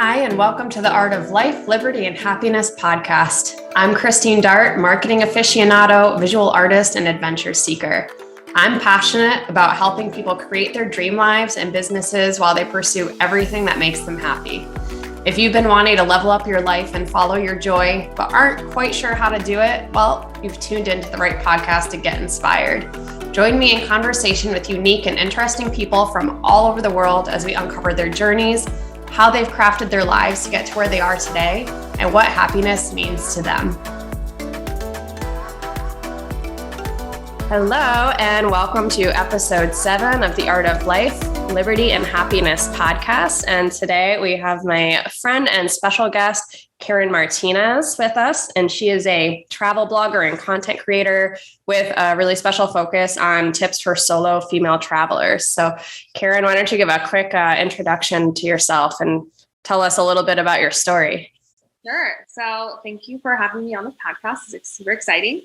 Hi, and welcome to the Art of Life, Liberty, and Happiness podcast. I'm Christine Dart, marketing aficionado, visual artist, and adventure seeker. I'm passionate about helping people create their dream lives and businesses while they pursue everything that makes them happy. If you've been wanting to level up your life and follow your joy, but aren't quite sure how to do it, well, you've tuned into the right podcast to get inspired. Join me in conversation with unique and interesting people from all over the world as we uncover their journeys, how they've crafted their lives to get to where they are today, and what happiness means to them. Hello, and welcome to episode 7 of the Art of Life, Liberty, and Happiness podcast. And today we have my friend and special guest, Caren Martinez, with us. And she is a travel blogger and content creator with a really special focus on tips for solo female travelers. So Caren, why don't you give a quick introduction to yourself and tell us a little bit about your story? Sure. So thank you for having me on the podcast. It's super exciting.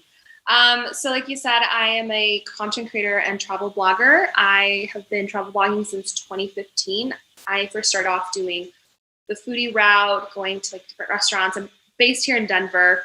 So like you said, I am a content creator and travel blogger. I have been travel blogging since 2015. I first started off doing the foodie route, going to like different restaurants. I'm based here in Denver.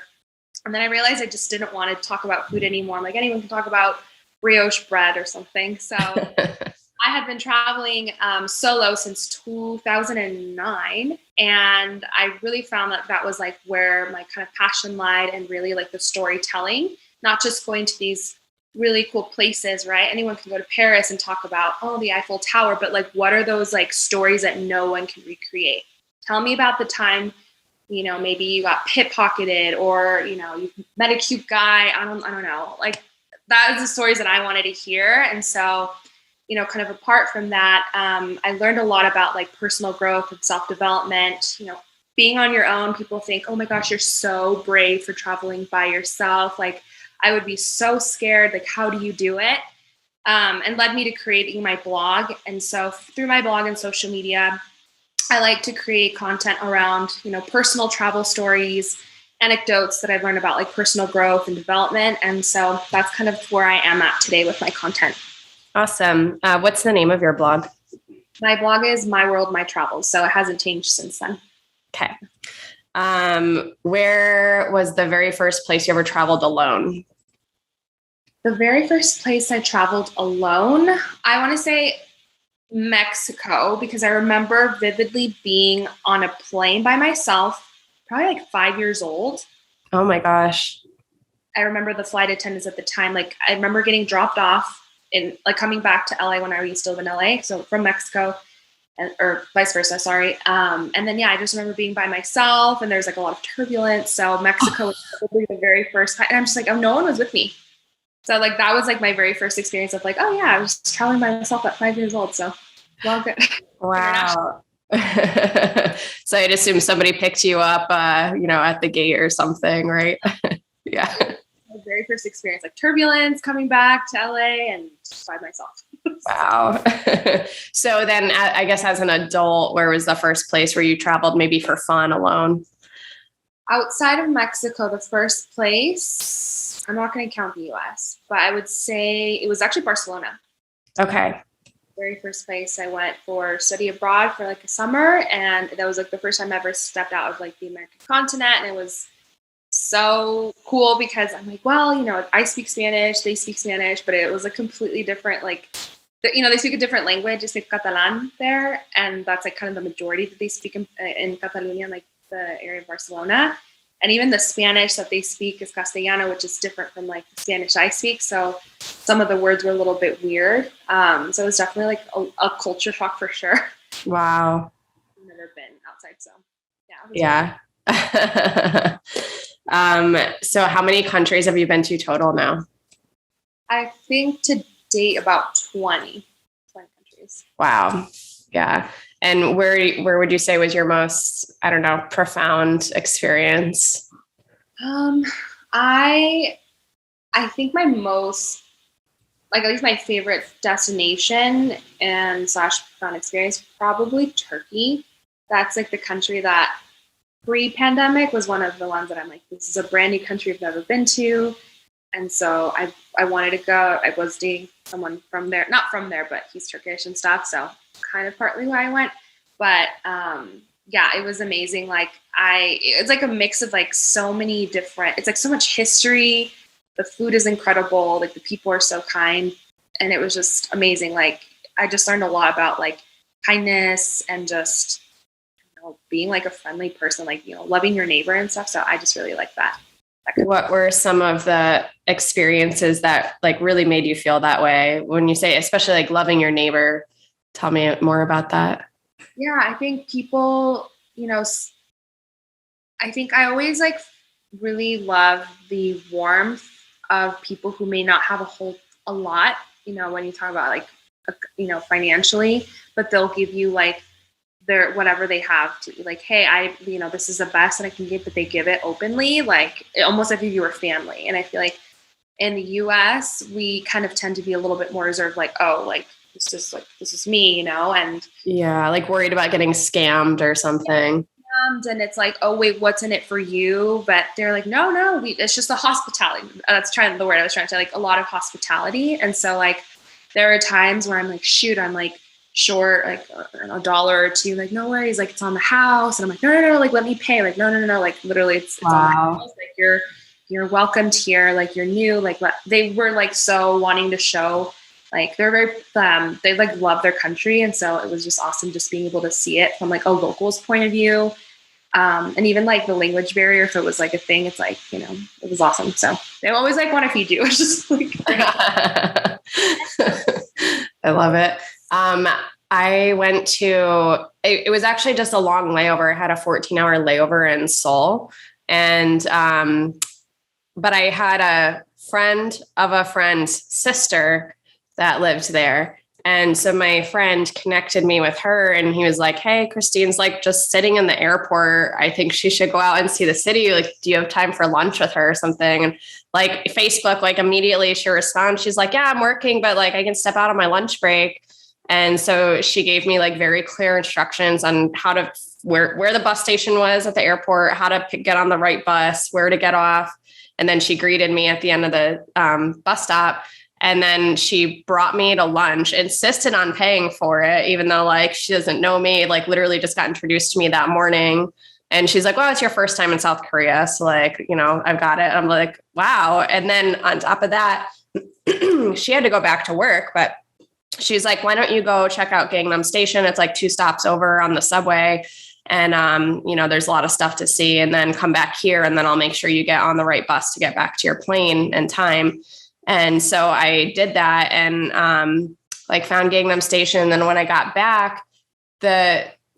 And then I realized I just didn't want to talk about food anymore. I'm like, anyone can talk about brioche bread or something. So I had been traveling solo since 2009. And I really found that that was like where my kind of passion lied, and really like the storytelling. Not just going to these really cool places, right? Anyone can go to Paris and talk about, the Eiffel Tower, but like, what are those like stories that no one can recreate? Tell me about the time, maybe you got pickpocketed, or, you met a cute guy. I don't know. Like, that was the stories that I wanted to hear. And so, kind of apart from that, I learned a lot about like personal growth and self-development. Being on your own, people think, oh my gosh, you're so brave for traveling by yourself. Like, I would be so scared. Like, how do you do it? And led me to creating my blog. And so through my blog and social media, I like to create content around, personal travel stories, anecdotes that I've learned about like personal growth and development. And so that's kind of where I am at today with my content. Awesome. What's the name of your blog? My blog is My World, My Travels. So it hasn't changed since then. Okay. Where was the very first place you ever traveled alone? The very first place I traveled alone, I want to say Mexico, because I remember vividly being on a plane by myself, probably like 5 years old. Oh my gosh. I remember the flight attendants at the time. Like, I remember getting dropped off in like coming back to LA when I used to live in LA. So from Mexico. Or vice versa, sorry. And then, I just remember being by myself, and there's like a lot of turbulence. So Mexico was probably the very first time. And I'm just like, no one was with me. So like, that was like my very first experience of like, I was traveling by myself at 5 years old. So well, good. Wow. So I'd assume somebody picked you up, at the gate or something, right? Yeah. My very first experience, like turbulence, coming back to LA and just by myself. Wow. So then I guess as an adult, where was the first place where you traveled maybe for fun alone? Outside of Mexico, the first place, I'm not going to count the US, but I would say it was actually Barcelona. Okay. Very first place I went for study abroad for like a summer. And that was like the first time I ever stepped out of like the American continent. And it was so cool because I'm like, well, I speak Spanish, they speak Spanish, but it was a completely different, like, they speak a different language. They speak Catalan there. And that's like kind of the majority that they speak in Catalonia, like the area of Barcelona. And even the Spanish that they speak is Castellano, which is different from like the Spanish I speak. So some of the words were a little bit weird. So it was definitely like a culture shock for sure. Wow. I've never been outside. So yeah. So how many countries have you been to total now? I think to date about 20 countries. Wow. Yeah. And where would you say was your most, profound experience? I think my most, like at least my favorite destination and / profound experience, probably Turkey. That's like the country that pre-pandemic was one of the ones that I'm like, this is a brand new country I've never been to. And so I wanted to go. I was dating someone from there, not from there, but he's Turkish and stuff. So kind of partly why I went. But yeah, it was amazing. Like it's like a mix of like so many different, it's like so much history. The food is incredible. Like the people are so kind, and it was just amazing. Like I just learned a lot about like kindness and just, being like a friendly person, like, loving your neighbor and stuff. So I just really like that. What were some of the experiences that like really made you feel that way when you say, especially like loving your neighbor? Tell me more about that. Yeah, I think people, I think I always like really love the warmth of people who may not have a lot, when you talk about like, financially, but they'll give you like their whatever they have to, like, hey, this is the best that I can give, but they give it openly, like almost as if you were family. And I feel like in the US, we kind of tend to be a little bit more reserved, like, oh, like this is me, and yeah, like worried about getting scammed or something. And it's like, oh wait, what's in it for you? But they're like, no, it's just the hospitality. That's the word I was trying to say, like a lot of hospitality. And so like there are times where I'm like, shoot, I'm like short like $1 or $2, like no worries, like it's on the house. And I'm like, no, like let me pay, like no, like literally it's wow. On the house, like you're welcomed here, like you're new, like they were like so wanting to show like they're very they like love their country. And so it was just awesome just being able to see it from like a local's point of view. And even like the language barrier, if it was like a thing, it's like, it was awesome. So they always like want to feed you. It's just like I love it. I went to, it was actually just a long layover. I had a 14-hour layover in Seoul. And, but I had a friend of a friend's sister that lived there. And so my friend connected me with her, and he was like, hey, Christine's like just sitting in the airport. I think she should go out and see the city. Like, do you have time for lunch with her or something? And like Facebook, like immediately she responds. She's like, yeah, I'm working, but like I can step out on my lunch break. And so she gave me like very clear instructions on how to, where the bus station was at the airport, how to get on the right bus, where to get off. And then she greeted me at the end of the bus stop. And then she brought me to lunch, insisted on paying for it, even though like she doesn't know me, like literally just got introduced to me that morning. And she's like, well, it's your first time in South Korea. So like, I've got it. I'm like, wow. And then on top of that, she had to go back to work, but she's like, why don't you go check out Gangnam Station? It's like 2 stops over on the subway. And, there's a lot of stuff to see, and then come back here. And then I'll make sure you get on the right bus to get back to your plane in time. And so I did that and like found Gangnam Station. And then when I got back,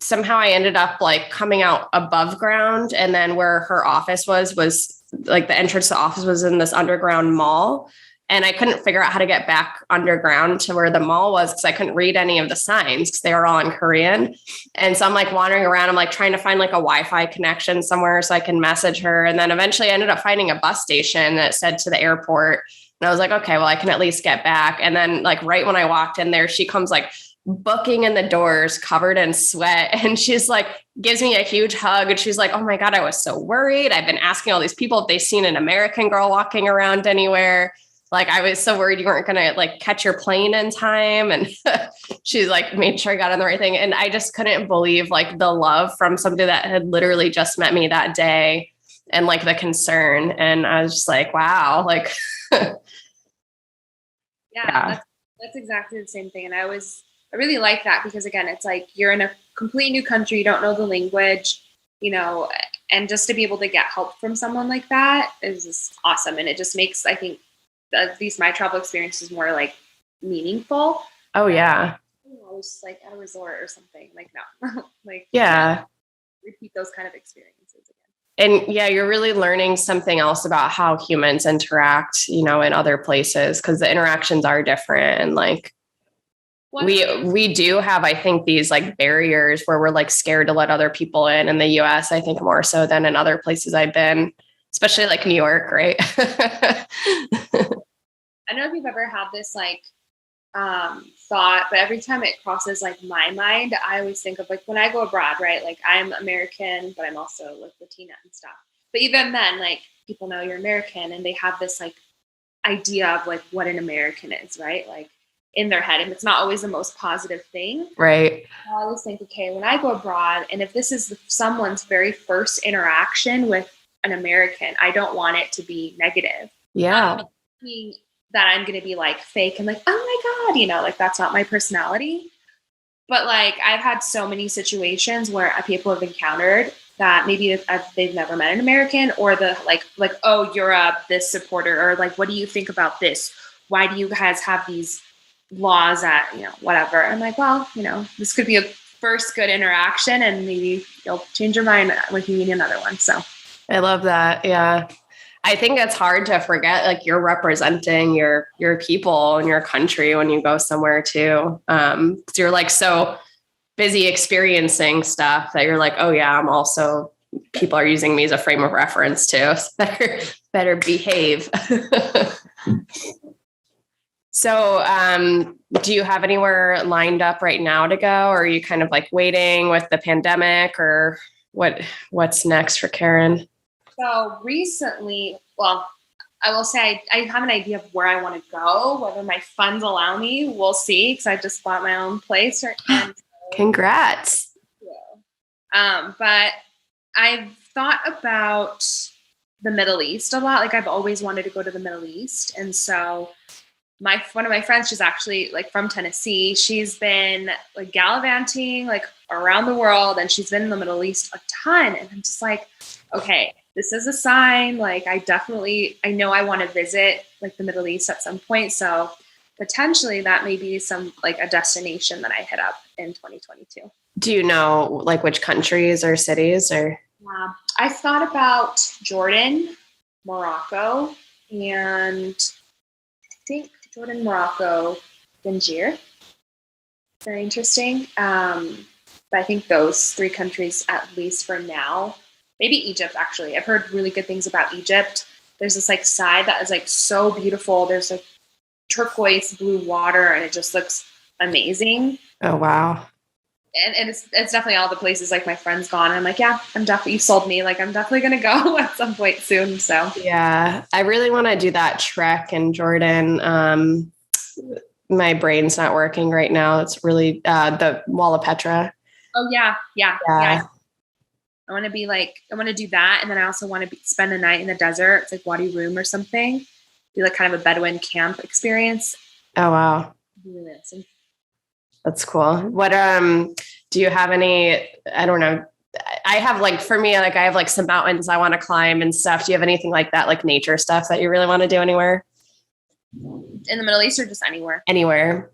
somehow I ended up like coming out above ground. And then where her office was like the entrance to the office was in this underground mall. And I couldn't figure out how to get back underground to where the mall was because I couldn't read any of the signs because they were all in Korean. And so I'm like wandering around. I'm like trying to find like a Wi-Fi connection somewhere so I can message her. And then eventually I ended up finding a bus station that said to the airport. And I was like, okay, well, I can at least get back. And then like right when I walked in there, she comes like booking in the doors covered in sweat. And she's like, gives me a huge hug. And she's like, oh my God, I was so worried. I've been asking all these people if they've seen an American girl walking around anywhere. Like I was so worried you weren't going to like catch your plane in time. And she's like made sure I got on the right thing. And I just couldn't believe like the love from somebody that had literally just met me that day and like the concern. And I was just like, wow, like, yeah. That's exactly the same thing. And I really like that because again, it's like you're in a completely new country, you don't know the language, and just to be able to get help from someone like that is just awesome. And it just makes, I think, at least my travel experience is more like meaningful. Oh yeah. I was just like at a resort or something. Like no, like yeah. Repeat those kind of experiences again. And yeah, you're really learning something else about how humans interact, in other places because the interactions are different. And like we do have, I think, these like barriers where we're like scared to let other people in the US, I think more so than in other places I've been, especially like New York, right? I don't know if you've ever had this like thought, but every time it crosses like my mind, I always think of like when I go abroad, right? Like I'm American, but I'm also like Latina and stuff. But even then, like people know you're American and they have this like idea of like what an American is, right? Like in their head, and it's not always the most positive thing. Right. I always think, okay, when I go abroad, and if this is someone's very first interaction with an American, I don't want it to be negative. Yeah. Not meaning that I'm going to be like fake and like, oh my God, like that's not my personality. But like, I've had so many situations where people have encountered that maybe they've never met an American, or the like, oh, you're this supporter, or like, what do you think about this? Why do you guys have these laws that, whatever? I'm like, well, this could be a first good interaction, and maybe you'll change your mind when you meet another one. So I love that. Yeah. I think it's hard to forget, like, you're representing your people and your country when you go somewhere too. 'Cause you're like so busy experiencing stuff that you're like, oh yeah, I'm also, people are using me as a frame of reference too. So better behave. So, do you have anywhere lined up right now to go? Or are you kind of like waiting with the pandemic, or what's next for Caren? So recently, well, I will say I have an idea of where I want to go. Whether my funds allow me, we'll see, because I just bought my own place. Congrats. But I've thought about the Middle East a lot. Like, I've always wanted to go to the Middle East. And so one of my friends, she's actually like from Tennessee. She's been like gallivanting like around the world, and she's been in the Middle East a ton. And I'm just like, okay, this is a sign. Like, I know I want to visit like the Middle East at some point. So potentially that may be a destination that I hit up in 2022. Do you know like which countries or cities or? I thought about Jordan, Morocco, and I think Jordan, Morocco, Tangier. Very interesting. But I think those three countries, at least for now. Maybe Egypt, actually. I've heard really good things about Egypt. There's this like side that is like so beautiful. There's like turquoise blue water, and it just looks amazing. Oh, wow. And it's definitely all the places like my friend's gone. And I'm like, yeah, you sold me. Like, I'm definitely going to go at some point soon. So yeah, I really want to do that trek in Jordan. My brain's not working right now. It's really the Wall of Petra. Oh yeah. I want to do that. And then I also want to spend a night in the desert. It's like Wadi Rum or something. Do like kind of a Bedouin camp experience. Oh, wow. Really awesome. That's cool. What, do you have any, I don't know. I have like, for me, like I have like some mountains I want to climb and stuff. Do you have anything like that, like nature stuff that you really want to do anywhere? In the Middle East or just anywhere? Anywhere.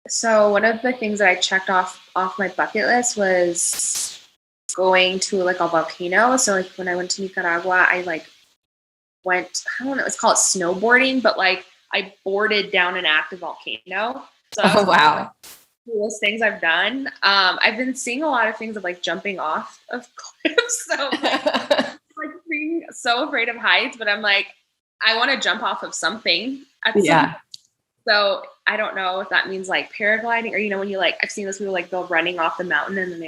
So one of the things that I checked off my bucket list was going to like a volcano. So like when I went to Nicaragua, I like went, I don't know, it's called snowboarding, but like I boarded down an active volcano. So oh, wow. The coolest things I've done. I've been seeing a lot of things of like jumping off of cliffs. So like being so afraid of heights, but I'm like, I want to jump off of something. Yeah. So I don't know if that means like paragliding, or, when you like, I've seen those people like go running off the mountain and then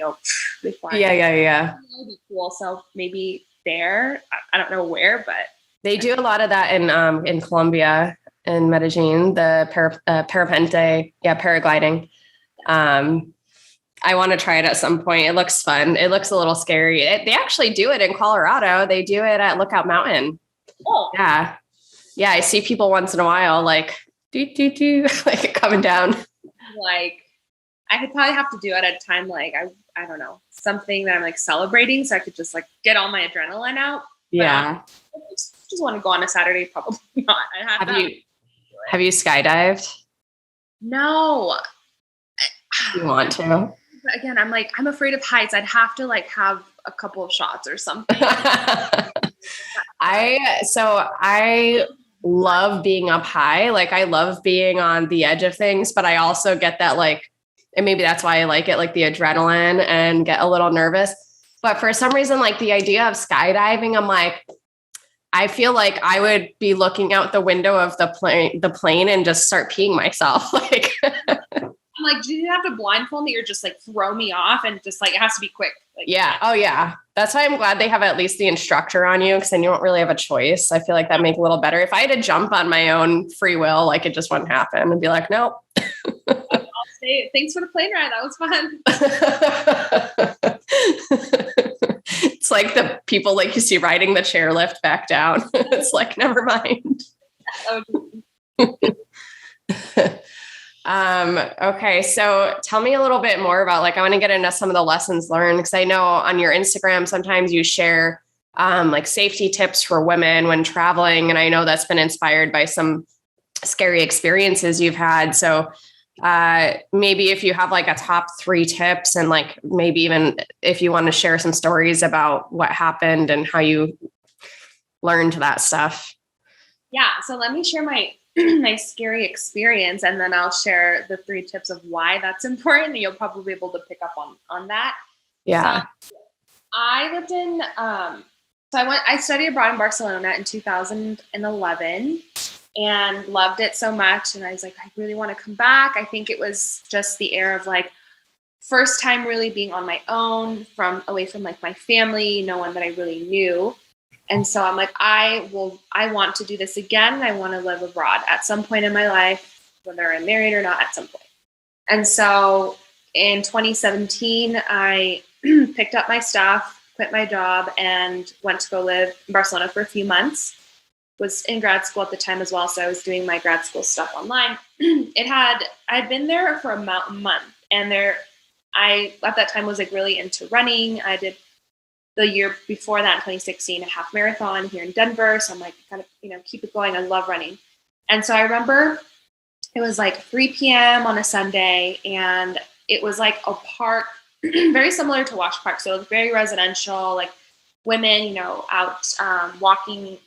they fly. Yeah. That would be cool. So maybe there, I don't know where, but they do a lot of that in Colombia, in Medellin, the parapente, paragliding. I want to try it at some point. It looks fun. It looks a little scary. They actually do it in Colorado. They do it at Lookout Mountain. Oh. Yeah. I see people once in a while, like, do, like coming down. Like, I could probably have to do it at a time, like, I don't know, something that I'm like celebrating, so I could just like get all my adrenaline out. Yeah. I just want to go on a Saturday, probably not. Have you skydived? No. You want to? But again, I'm afraid of heights. I'd have to like have a couple of shots or something. I love being up high. Like I love being on the edge of things, but I also get that like, and maybe that's why I like it, like the adrenaline and get a little nervous. But for some reason, like the idea of skydiving, I'm like, I feel like I would be looking out the window of the plane and just start peeing myself. Like, I'm like, do you have to blindfold me or just like throw me off and just like, it has to be quick? Like, yeah. Oh yeah. That's why I'm glad they have at least the instructor on you. Cause then you don't really have a choice. I feel like that make a little better. If I had to jump on my own free will, like it just wouldn't happen. I'd be like, nope. I'll say, thanks for the plane ride. That was fun. It's like the people like you see riding the chairlift back down. It's like, never mind. Okay. So tell me a little bit more about, like, I want to get into some of the lessons learned. Cause I know on your Instagram, sometimes you share, like safety tips for women when traveling. And I know that's been inspired by some scary experiences you've had. So, maybe if you have like a top 3 tips and like, maybe even if you want to share some stories about what happened and how you learned that stuff. Yeah. So let me share my my scary experience, and then I'll share the 3 tips of why that's important. And you'll probably be able to pick up on that. Yeah. So I lived in, I studied abroad in Barcelona in 2011 and loved it so much. And I was like, I really want to come back. I think it was just the era of like, first time really being on my own away from like my family, no one that I really knew. And so I'm like, I want to do this again. I want to live abroad at some point in my life, whether I'm married or not, at some point. And so in 2017, I picked up my stuff, quit my job, and went to go live in Barcelona for a few months. Was in grad school at the time as well, so I was doing my grad school stuff online. I'd been there for a month, and I at that time was like really into running. I did the year before that, in 2016, a half marathon here in Denver. So I'm like, kind of, keep it going. I love running. And so I remember it was like 3 p.m. on a Sunday, and it was like a park, very similar to Wash Park. So it was very residential, like women, out walking,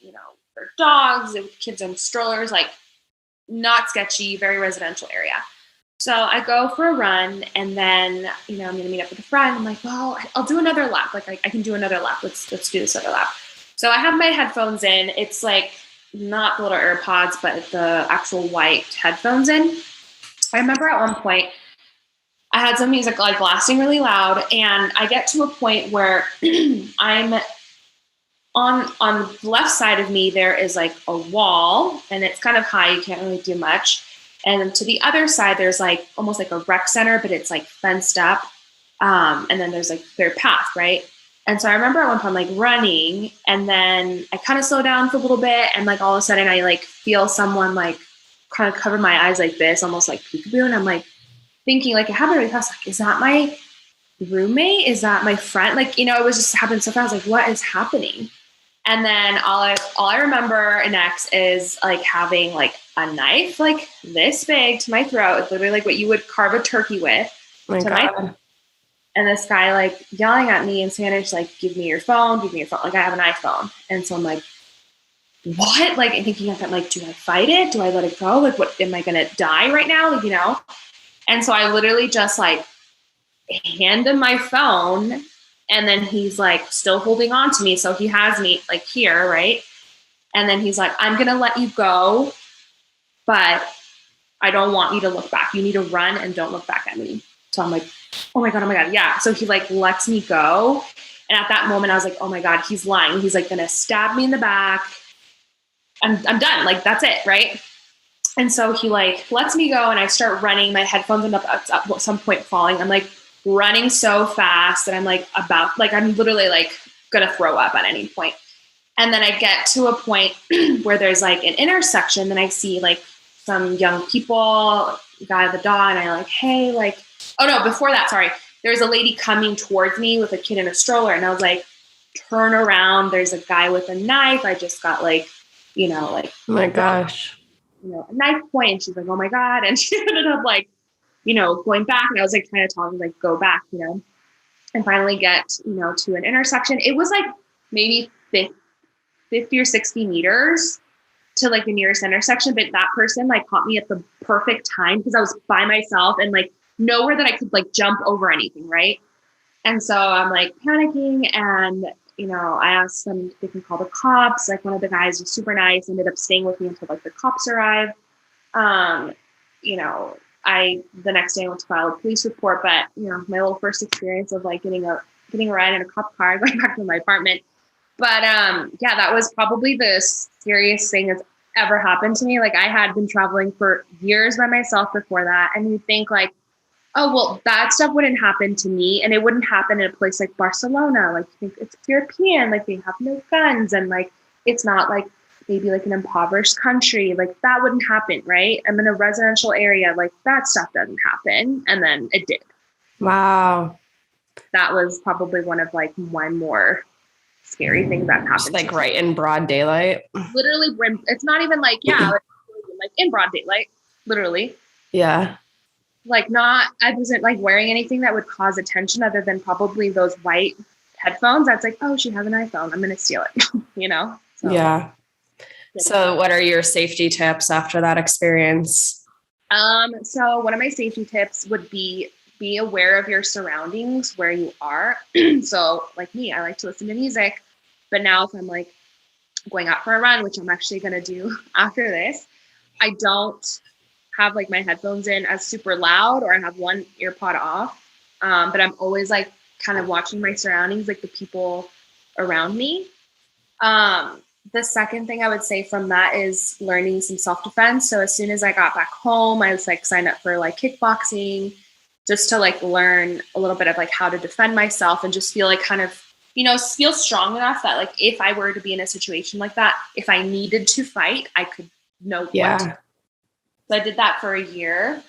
their dogs, with kids in strollers, like not sketchy, very residential area. So I go for a run, and then, I'm going to meet up with a friend. I'm like, well, I'll do another lap. Like I can do another lap. Let's do this other lap. So I have my headphones in. It's like not the little AirPods, but the actual white headphones in. I remember at one point I had some music like blasting really loud, and I get to a point where I'm on the left side of me, there is like a wall, and it's kind of high. You can't really do much. And to the other side, there's like almost like a rec center, but it's like fenced up. And then there's like their path, right? And so I remember at one point I'm like running, and then I kind of slow down for a little bit, and like all of a sudden I like feel someone like kind of cover my eyes like this, almost like peekaboo. And I'm like thinking, like, it happened really fast. Like, is that my roommate? Is that my friend? Like, it was just happening so fast. Like, what is happening? And then all I remember next is like having like a knife like this big to my throat. It's literally like what you would carve a turkey with. My God. And this guy like yelling at me in Spanish, like, give me your phone. Like, I have an iPhone. And so I'm like, what? Like, and thinking of it, like, do I fight it? Do I let it go? Like, what, am I going to die right now? Like, And so I literally just like hand him my phone. And then he's like still holding on to me. So he has me like here, right? And then he's like, I'm going to let you go, but I don't want you to look back. You need to run and don't look back at me. So I'm like, oh my God. Yeah. So he like lets me go. And at that moment I was like, oh my God, he's lying. He's like going to stab me in the back. I'm done. Like, that's it. Right. And so he like lets me go, and I start running. My headphones end up at some point falling. I'm like running so fast that I'm like I'm literally like going to throw up at any point. And then I get to a point where there's like an intersection, and I see like some young people, guy with a dog, and I like, hey, like, oh no, before that, sorry. There's a lady coming towards me with a kid in a stroller, and I was like, turn around. There's a guy with a knife. I just got like, like, oh my gosh, a knife point. And she's like, oh my God. And she ended up like, going back. And I was like trying to tell him like, go back, and finally get, to an intersection. It was like maybe 50 or 60 meters to like the nearest intersection. But that person like caught me at the perfect time, because I was by myself and like nowhere that I could like jump over anything. Right. And so I'm like panicking, and, I asked them if they can call the cops. Like, one of the guys was super nice, ended up staying with me until like the cops arrived. I the next day I went to file a police report, but my little first experience of like getting a ride in a cop car, going back to my apartment. But yeah, that was probably the scariest thing that's ever happened to me. Like I had been traveling for years by myself before that. And you think like, oh, well, that stuff wouldn't happen to me. And it wouldn't happen in a place like Barcelona. Like you think it's European, like they have no guns and like, it's not like maybe like an impoverished country. Like that wouldn't happen, right? I'm in a residential area. Like that stuff doesn't happen. And then it did. Wow. That was probably one of like my more scary things that happened. Just like right in broad daylight. Literally, it's not even like, like in broad daylight, literally. Yeah. Like I wasn't like wearing anything that would cause attention other than probably those white headphones. That's like, oh, she has an iPhone. I'm going to steal it, So, yeah. So what are your safety tips after that experience? So one of my safety tips would be aware of your surroundings where you are. So like me, I like to listen to music, but now if I'm like going out for a run, which I'm actually going to do after this, I don't have like my headphones in as super loud, or I have one ear pod off. But I'm always like kind of watching my surroundings, like the people around me. The second thing I would say from that is learning some self-defense. So as soon as I got back home, I was like signed up for like kickboxing, just to like learn a little bit of like how to defend myself and just feel like kind of, feel strong enough that like if I were to be in a situation like that, if I needed to fight, I could know what to do. So I did that for a year.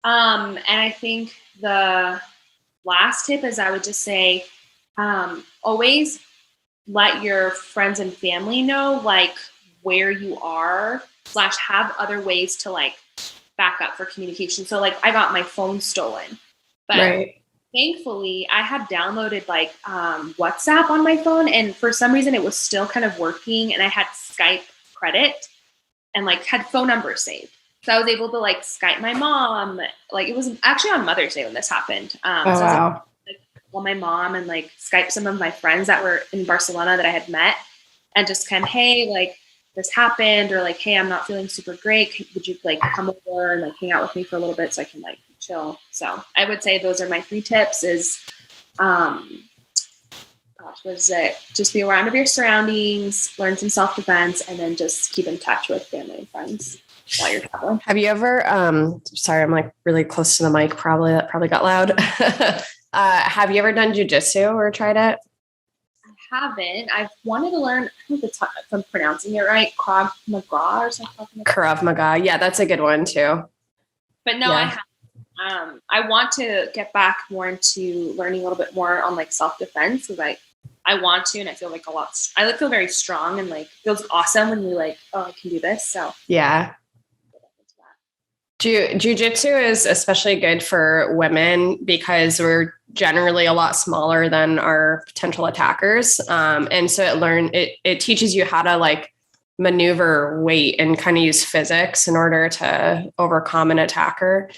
And I think the last tip is I would just say, always let your friends and family know like where you are / have other ways to like back up for communication. So like I got my phone stolen, but thankfully I had downloaded like WhatsApp on my phone, and for some reason it was still kind of working, and I had Skype credit and like had phone numbers saved. So I was able to like Skype my mom. Like it was actually on Mother's Day when this happened. So I was like call my mom and like Skype some of my friends that were in Barcelona that I had met, and just kind of, hey, like this happened, or like, hey, I'm not feeling super great. Would you like come over and like hang out with me for a little bit so I can like chill? So I would say those are my 3 tips is, what is it? Just be aware of your surroundings, learn some self-defense, and then just keep in touch with family and friends while you're traveling. Have you ever, sorry, I'm like really close to the mic. That probably got loud. Have you ever done jujitsu or tried it? I haven't. I've wanted to learn, I don't know if I'm pronouncing it right, Krav Maga or something. Krav Maga. Yeah, that's a good one too. But no, I haven't. I want to get back more into learning a little bit more on like self-defense, because I want to, and I feel like I feel very strong, and like feels awesome when you're like, oh, I can do this. So yeah. Jiu-jitsu is especially good for women because we're generally a lot smaller than our potential attackers. And so it teaches you how to like maneuver weight and kind of use physics in order to overcome an attacker.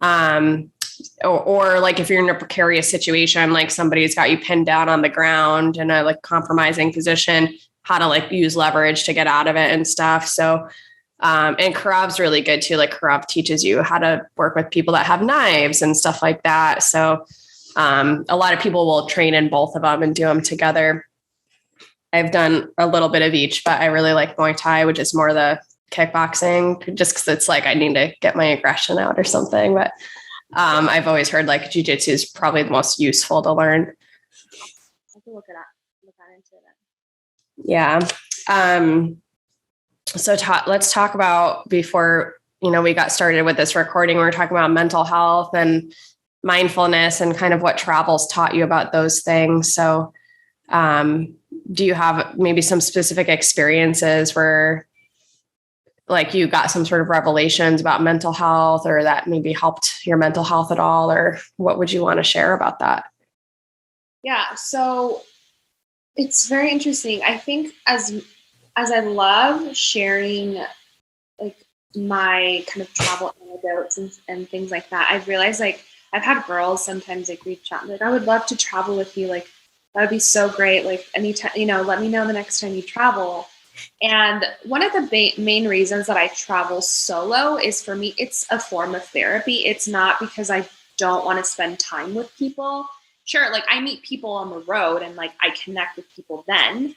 Or like if you're in a precarious situation, like somebody's got you pinned down on the ground in a like compromising position, how to like use leverage to get out of it and stuff. So and Karav's really good too. Like Karav teaches you how to work with people that have knives and stuff like that. So a lot of people will train in both of them and do them together. I've done a little bit of each, but I really like Muay Thai, which is more the kickboxing, just because it's like I need to get my aggression out or something. But I've always heard like jiu-jitsu is probably the most useful to learn. I can look into it. Yeah. So let's talk about, before, we got started with this recording, we were talking about mental health and mindfulness and kind of what travel's taught you about those things. So do you have maybe some specific experiences where like you got some sort of revelations about mental health, or that maybe helped your mental health at all, or what would you want to share about that? Yeah. So it's very interesting. I think as I love sharing like my kind of travel anecdotes and things like that, I've realized like I've had girls sometimes like reach out and like, I would love to travel with you. Like that would be so great. Like anytime, let me know the next time you travel. And one of the main reasons that I travel solo is, for me, it's a form of therapy. It's not because I don't want to spend time with people. Sure, like I meet people on the road and like I connect with people then.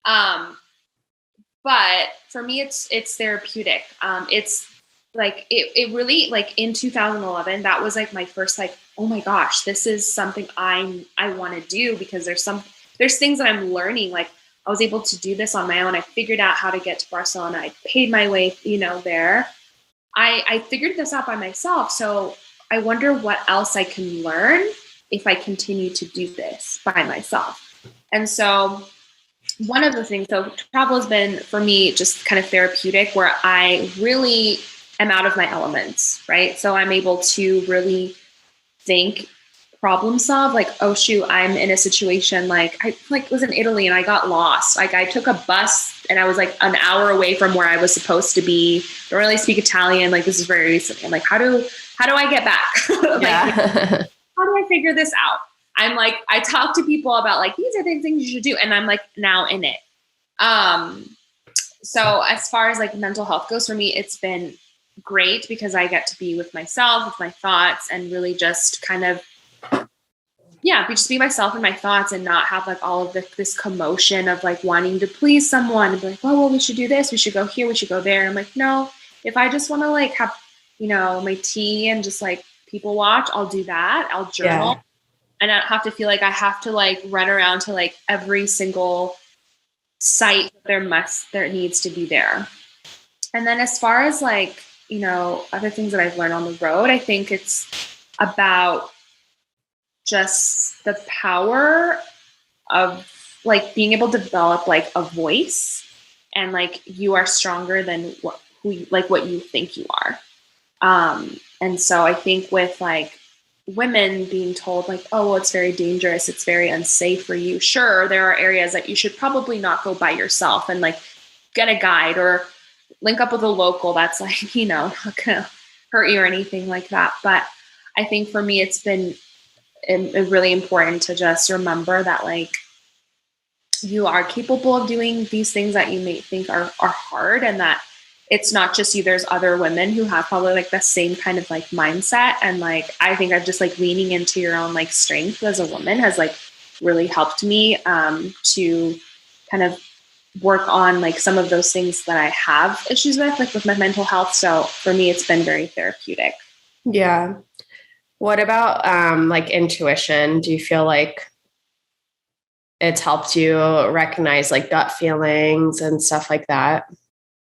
But for me, it's therapeutic. It's like it really, like in 2011, that was like my first like, oh my gosh, this is something I want to do, because there's things that I'm learning. Like I was able to do this on my own. I figured out how to get to Barcelona. I paid my way, there. I figured this out by myself. So I wonder what else I can learn if I continue to do this by myself. And so one of the things, so travel has been for me just kind of therapeutic, where I really am out of my elements, right? So I'm able to really think, problem solve, like, oh shoot, I'm in a situation, like I was in Italy and I got lost. Like I took a bus and I was like an hour away from where I was supposed to be. Don't really speak Italian. Like this is very recently. I'm like, how do I get back? Like, how do I figure this out? I'm like, I talk to people about like, these are the things you should do. And I'm like now in it. So as far as like mental health goes, for me, it's been great because I get to be with myself, with my thoughts, and really just kind of, just be myself and my thoughts, and not have like all of this commotion of like wanting to please someone and be like, oh, well, we should do this. We should go here. We should go there. And I'm like, no, if I just want to like have, my tea and just like people watch, I'll do that. I'll journal. Yeah. And I don't have to feel like I have to like run around to like every single site there needs to be there. And then as far as like, other things that I've learned on the road, I think it's about just the power of like being able to develop like a voice, and like you are stronger than what you think you are. And so I think with like women being told like, oh, well, it's very dangerous, it's very unsafe for you. Sure, there are areas that you should probably not go by yourself, and like get a guide or link up with a local that's like, not gonna hurt you or anything like that. But I think for me, it's been really important to just remember that like you are capable of doing these things that you may think are hard, and that it's not just you. There's other women who have probably like the same kind of like mindset. And like, I think I've just like leaning into your own like strength as a woman has like really helped me to kind of work on like some of those things that I have issues with, like with my mental health. So for me, it's been very therapeutic. Yeah. What about like intuition? Do you feel like it's helped you recognize like gut feelings and stuff like that?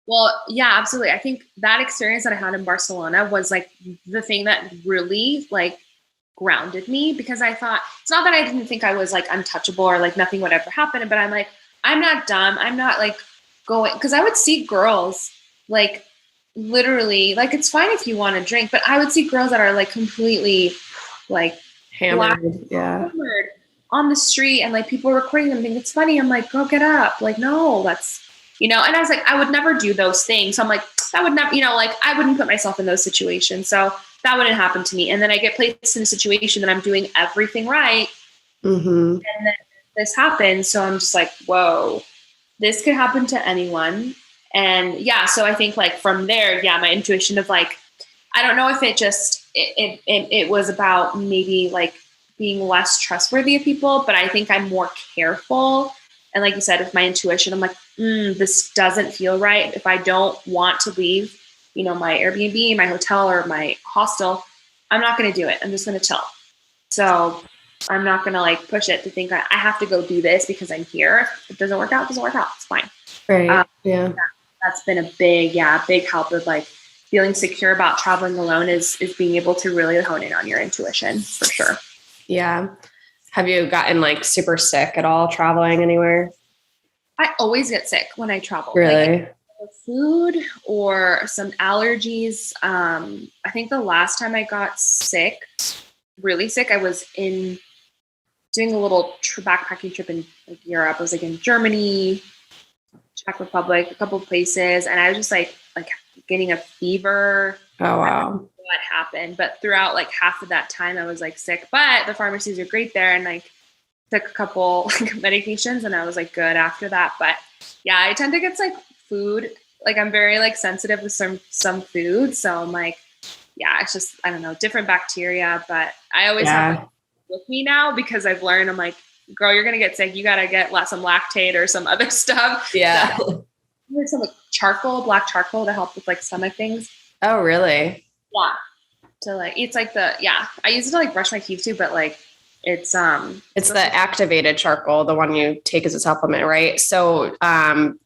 Well, yeah, absolutely. I think that experience that I had in Barcelona was like the thing that really like grounded me, because I thought, it's not that I didn't think I was like untouchable or like nothing would ever happen, but I'm like, I'm not dumb. I'm not like going, because I would see girls like literally, like it's fine if you want to drink, but I would see girls that are like completely like hammered on the street, and like people recording them, think it's funny. I'm like, girl, get up. Like, no, that's, and I was like, I would never do those things. So I'm like, that would never, like I wouldn't put myself in those situations. So that wouldn't happen to me. And then I get placed in a situation that I'm doing everything right. Mm-hmm. And then this happens. So I'm just like, whoa, this could happen to anyone. And yeah, so I think like from there, my intuition of like, I don't know if it just, it was about maybe like being less trustworthy of people, but I think I'm more careful. And like you said, with my intuition, I'm like, this doesn't feel right. If I don't want to leave, my Airbnb, my hotel, or my hostel, I'm not going to do it. I'm just going to chill. So I'm not going to like push it to think I have to go do this because I'm here. If it doesn't work out, it doesn't work out. It's fine. Right. Yeah. That's been a big help with like feeling secure about traveling alone is being able to really hone in on your intuition, for sure. Yeah. Have you gotten like super sick at all traveling anywhere? I always get sick when I travel. Really? Like food or some allergies. I think the last time I got sick, really sick, I was doing a little backpacking trip in like Europe. I was like in Germany, Czech Republic, a couple of places, and I was just like getting a fever. Oh wow! What happened? But throughout like half of that time, I was like sick. But the pharmacies are great there, and like took a couple like medications and I was like good after that. But yeah, I tend to get like food. Like I'm very like sensitive with some food. So I'm like, yeah, it's just, I don't know, different bacteria, but I always have it with me now because I've learned, I'm like, girl, you're going to get sick. You got to get some lactate or some other stuff. Yeah. There's some like black charcoal to help with like stomach things. Oh, really? Yeah. To like, it's like I use it to like brush my teeth too, but like it's the activated charcoal, the one you take as a supplement, right? So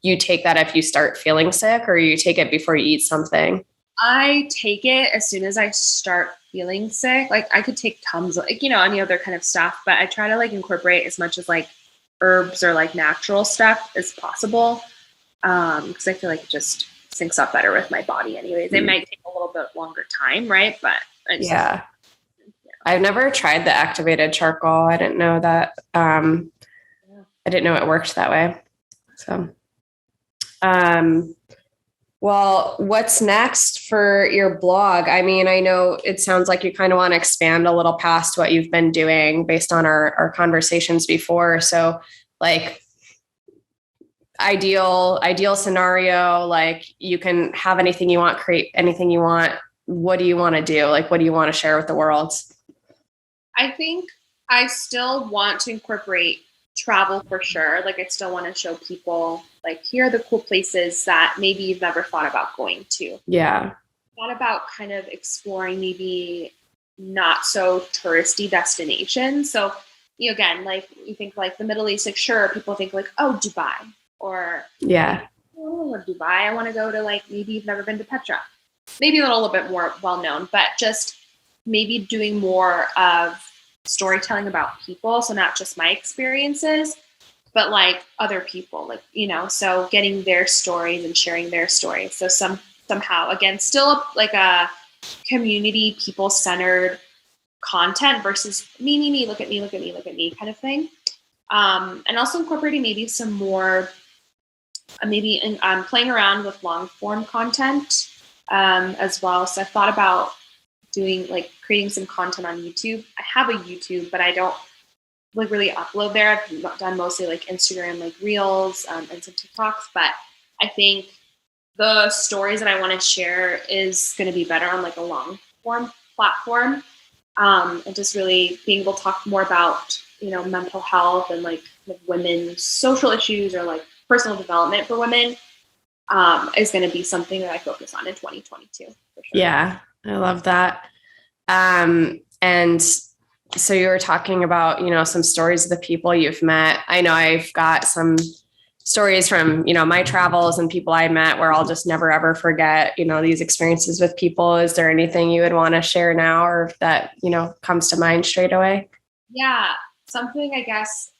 you take that if you start feeling sick, or you take it before you eat something? I take it as soon as I start feeling sick. Like I could take Tums, like, any other kind of stuff, but I try to like incorporate as much as like herbs or like natural stuff as possible. Because I feel like it just syncs up better with my body anyways. It might take a little bit longer time, right? But yeah. I've never tried the activated charcoal. I didn't know that. I didn't know it worked that way. So, well, what's next for your blog? I mean, I know it sounds like you kind of want to expand a little past what you've been doing based on our conversations before. So like ideal scenario, like you can have anything you want, create anything you want. What do you want to do? Like, what do you want to share with the world? I think I still want to incorporate travel for sure. Like I still want to show people like, here are the cool places that maybe you've never thought about going to. Yeah. Thought about kind of exploring maybe not so touristy destinations. So again, like you think like the Middle East, like sure, people think like, oh, Dubai, or yeah, oh, Dubai. I want to go to like, maybe you've never been to Petra. Maybe a little bit more well-known, but just maybe doing more of storytelling about people. So not just my experiences, but like other people, like, so getting their stories and sharing their stories. So somehow, again, still like a community, people-centered content versus me, look at me kind of thing. And also incorporating maybe some more, playing around with long form content as well. So I thought about creating some content on YouTube. I have a YouTube, but I don't like really upload there. I've done mostly like Instagram, like Reels and some TikToks, but I think the stories that I want to share is going to be better on like a long form platform. And just really being able to talk more about, mental health and like women's social issues or like personal development for women is going to be something that I focus on in 2022. For sure. Yeah. I love that. And so you were talking about, some stories of the people you've met. I know I've got some stories from, my travels and people I met where I'll just never, ever forget, these experiences with people. Is there anything you would want to share now or that, comes to mind straight away? Yeah. Something, I guess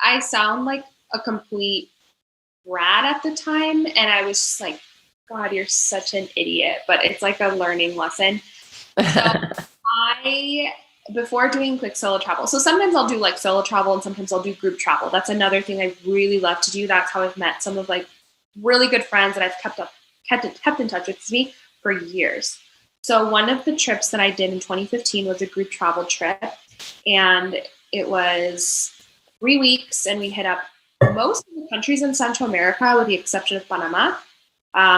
I sound like a complete brat at the time. And I was just like, God, you're such an idiot, but it's like a learning lesson. So before doing quick solo travel, so sometimes I'll do like solo travel and sometimes I'll do group travel. That's another thing I really love to do. That's how I've met some of like really good friends that I've kept in touch with me for years. So one of the trips that I did in 2015 was a group travel trip, and it was 3 weeks, and we hit up most of the countries in Central America with the exception of Panama.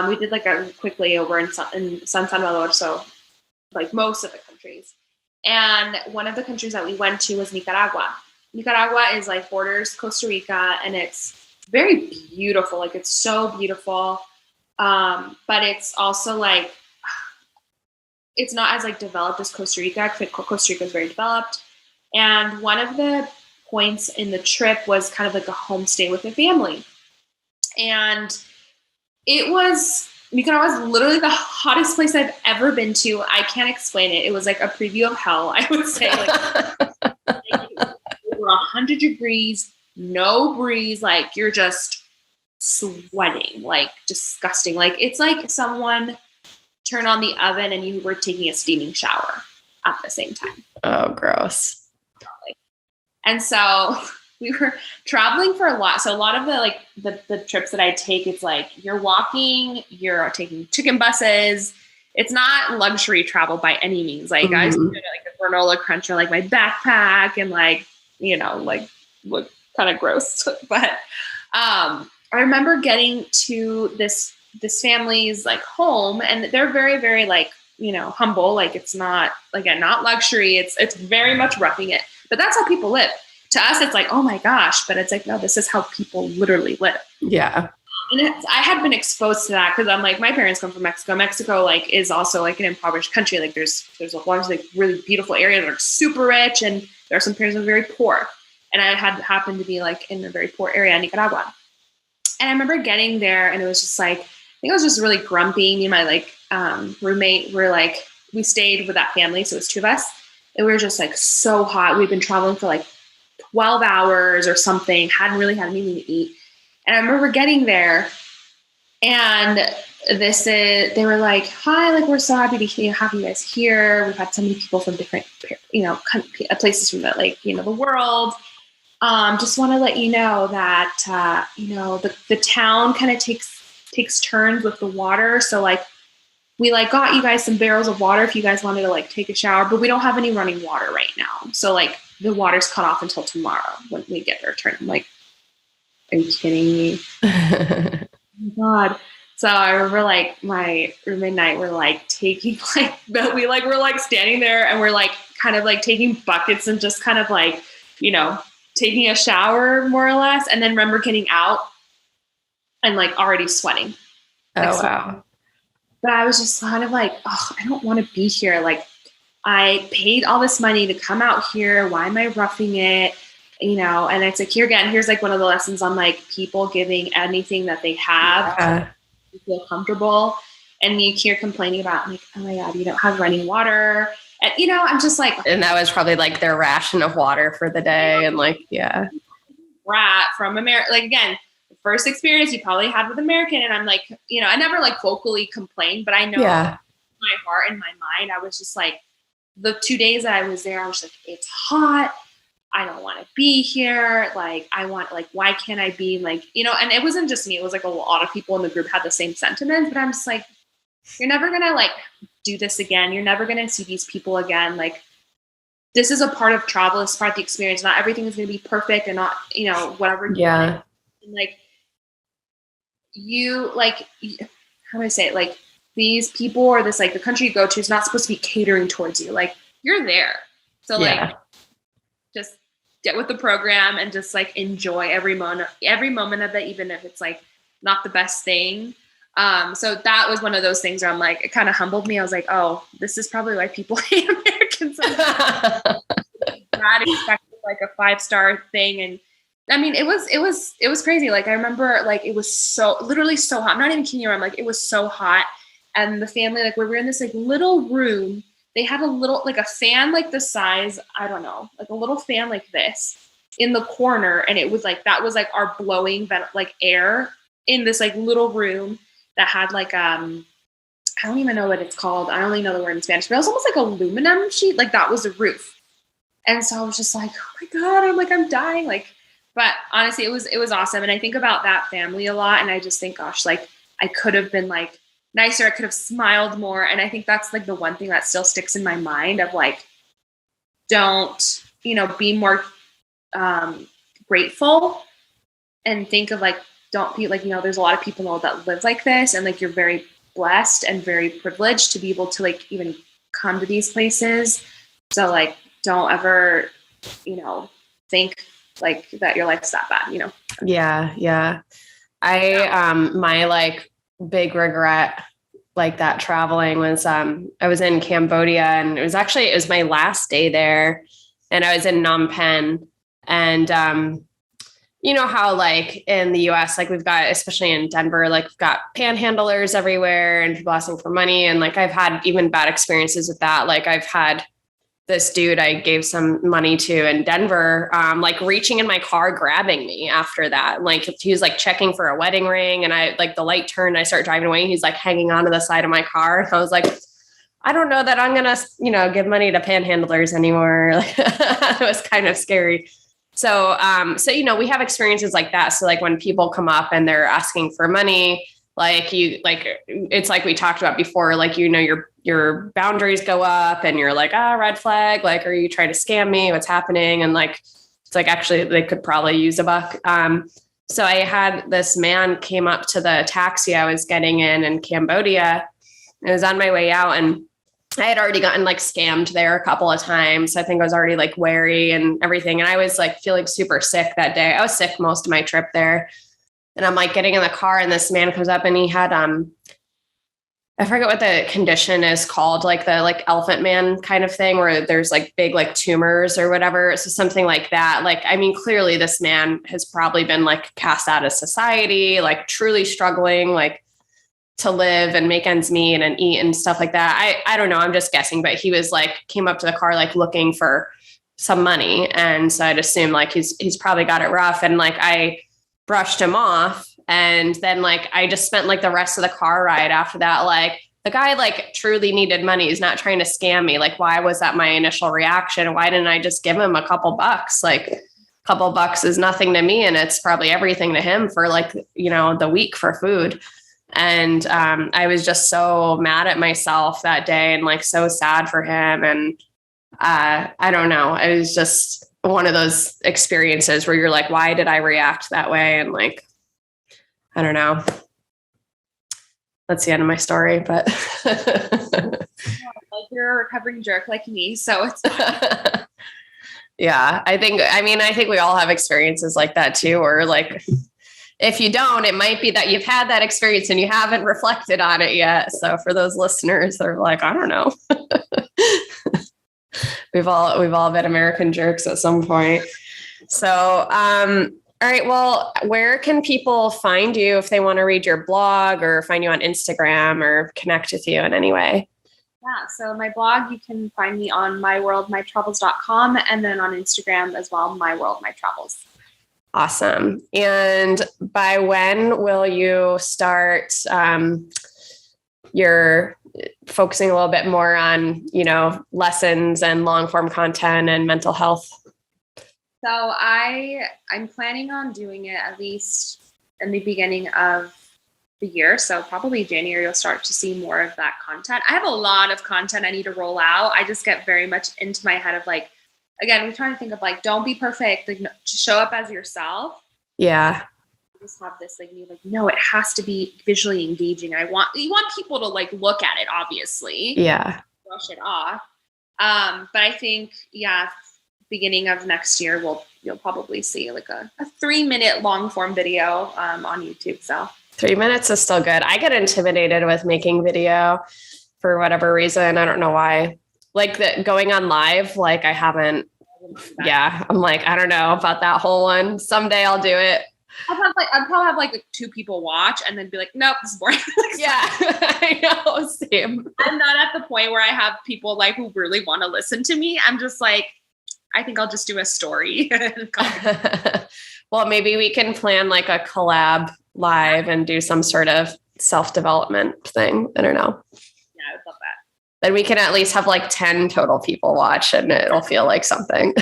We did like a quick layover in San Salvador, so like most of the countries. And one of the countries that we went to was Nicaragua. Nicaragua is like borders Costa Rica, and it's very beautiful. Like it's so beautiful. But it's also like, it's not as like developed as Costa Rica. Costa Rica is very developed. And one of the points in the trip was kind of like a homestay with a family. And Nicaragua was literally the hottest place I've ever been to. I can't explain it. It was like a preview of hell, I would say. Like over 100 degrees, no breeze. Like you're just sweating, like disgusting. Like it's like someone turned on the oven and you were taking a steaming shower at the same time. Oh, gross. And so we were traveling for a lot. So a lot of the trips that I take, it's like you're walking, you're taking chicken buses. It's not luxury travel by any means. Like I was doing like a granola cruncher, like my backpack and like, like look kind of gross. But I remember getting to this family's like home, and they're very, very like, you know, humble. Like it's not, again, not luxury. It's very much roughing it, but that's how people live. To us, it's like, oh my gosh, but it's like, no, this is how people literally live. Yeah. And I had been exposed to that because I'm like, my parents come from Mexico. Mexico like is also like an impoverished country. Like there's a lot of like really beautiful areas that are super rich, and there are some areas that are very poor. And I had happened to be like in a very poor area, Nicaragua. And I remember getting there, and it was just like, I think I was just really grumpy. Me and my like roommate were like, we stayed with that family, so it was two of us, and we were just like so hot. We'd been traveling for like 12 hours or something, hadn't really had anything to eat. And I remember getting there, and they were like, hi, like, we're so happy to have you guys here. We've had so many people from different, you know, places from the, like, you know, the world. Just want to let you know that, you know, the town kind of takes turns with the water. So like, we like got you guys some barrels of water if you guys wanted to like take a shower, but we don't have any running water right now. So like the water's cut off until tomorrow when we get our turn. I'm like, are you kidding me? Oh my God. So I remember like my roommate and I were like taking like, we like were like standing there, and we're like kind of like taking buckets and just kind of like, you know, taking a shower more or less. And then remember getting out and like already sweating. Like, oh, wow. But I was just kind of like, oh, I don't want to be here. Like I paid all this money to come out here. Why am I roughing it? You know, and it's like, here's like one of the lessons on like people giving anything that they have to feel comfortable. And you hear complaining about like, oh my God, you don't have running water. And, you know, I'm just like. And that was probably like their ration of water for the day. And like, yeah. Rat from America. Like, again, the first experience you probably had with American. And I'm like, you know, I never like vocally complained, but I know in my heart and my mind, I was just like, the 2 days that I was there, I was like, it's hot. I don't want to be here. Like, I want, like, why can't I be like, you know, and it wasn't just me. It was like a lot of people in the group had the same sentiment, but I'm just like, you're never going to like do this again. You're never going to see these people again. Like, this is a part of travel. It's part of the experience. Not everything is going to be perfect and not, you know, whatever. Yeah. And like, you like, how do I say it? Like, these people or this, like the country you go to is not supposed to be catering towards you. Like, you're there. So like, just get with the program and just like enjoy every moment of it, even if it's like not the best thing. So that was one of those things where I'm like, it kind of humbled me. I was like, oh, this is probably why people hate Americans. Not expecting like a 5-star thing. And I mean, it was crazy. Like, I remember like, it was so literally so hot. I'm not even kidding you. I'm like, it was so hot. And the family, like, we were in this like little room. They had a little, like a fan, like the size, I don't know, like a little fan like this in the corner. And it was like, that was like our blowing like air in this like little room that had like, I don't even know what it's called. I only know the word in Spanish, but it was almost like aluminum sheet. Like that was the roof. And so I was just like, oh my God, I'm dying. Like, but honestly, it was awesome. And I think about that family a lot. And I just think, gosh, like I could have been like nicer. I could have smiled more. And I think that's like the one thing that still sticks in my mind of like, don't, you know, be more grateful and think of like, don't be like, you know, there's a lot of people that live like this, and like, you're very blessed and very privileged to be able to like even come to these places. So like, don't ever, you know, think like that your life's that bad, you know? Yeah. Yeah. My like big regret like that traveling was, I was in Cambodia, and it was my last day there, and I was in Phnom Penh, and, you know how like in the US, like we've got, especially in Denver, like we've got panhandlers everywhere and people asking for money. And like, I've had even bad experiences with that. Like I've had this dude I gave some money to in Denver, like reaching in my car, grabbing me after that. Like he was like checking for a wedding ring, and I like the light turned, I start driving away. He's like hanging onto the side of my car. And I was like, I don't know that I'm going to, you know, give money to panhandlers anymore. Like, it was kind of scary. So, you know, we have experiences like that. So like when people come up and they're asking for money, like it's like we talked about before, like, you know, your boundaries go up and you're like, red flag. Like, are you trying to scam me? What's happening? And like, It's like, actually, they could probably use $1. So I had this man came up to the taxi I was getting in Cambodia. I was on my way out, and I had already gotten like scammed there a couple of times. I think I was already like wary and everything. And I was like feeling super sick that day. I was sick most of my trip there. And I'm like getting in the car, and this man comes up, and he had, I forget what the condition is called, like the like elephant man kind of thing, where there's like big like tumors or whatever. So something like that. Like, I mean, clearly this man has probably been like cast out of society, like truly struggling, like to live and make ends meet and eat and stuff like that. I don't know. I'm just guessing, but he was like, came up to the car, like looking for some money. And so I'd assume like he's probably got it rough. And like, I brushed him off. And then like, I just spent like the rest of the car ride after that. Like, the guy like truly needed money. He's not trying to scam me. Like, why was that my initial reaction? Why didn't I just give him a couple bucks? Like, a couple bucks is nothing to me. And it's probably everything to him for like, you know, the week for food. And I was just so mad at myself that day and like so sad for him. And I don't know. It was just one of those experiences where you're like, why did I react that way? And like, I don't know. That's the end of my story, but like you're a recovering jerk like me. So it's yeah, I think we all have experiences like that too, or like, if you don't, it might be that you've had that experience and you haven't reflected on it yet. So for those listeners, they're like, I don't know. We've all been American jerks at some point. So, all right. Well, where can people find you if they want to read your blog or find you on Instagram or connect with you in any way? Yeah. So my blog, you can find me on myworldmytravels.com, and then on Instagram as well, myworldmytravels. Awesome. And by when will you start you're focusing a little bit more on, you know, lessons and long form content and mental health? So I'm planning on doing it at least in the beginning of the year. So probably January, you'll start to see more of that content. I have a lot of content I need to roll out. I just get very much into my head of like, again, we're trying to think of like, don't be perfect, like just show up as yourself. Yeah. I just have this like, no, it has to be visually engaging. You want people to like look at it, obviously. Yeah. Brush it off. But I think, yeah, beginning of next year, you'll probably see like a 3-minute long form video on YouTube. So 3 minutes is still good. I get intimidated with making video for whatever reason. I don't know why. Like going on live, like I haven't. Yeah, I'm like, I don't know about that whole one. Someday I'll do it. I'd probably have like 2 people watch and then be like, nope, this is boring. Yeah, I know. Same. I'm not at the point where I have people like who really want to listen to me. I'm just like, I think I'll just do a story. Well, maybe we can plan like a collab live and do some sort of self-development thing. I don't know. Yeah, I would love that. Then we can at least have like 10 total people watch and it'll feel like something.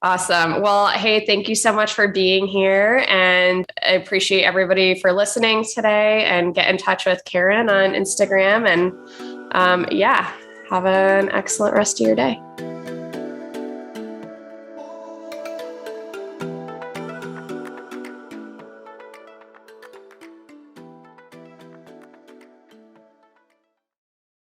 Awesome. Well, hey, thank you so much for being here. And I appreciate everybody for listening today, and get in touch with Caren on Instagram. And yeah, have an excellent rest of your day.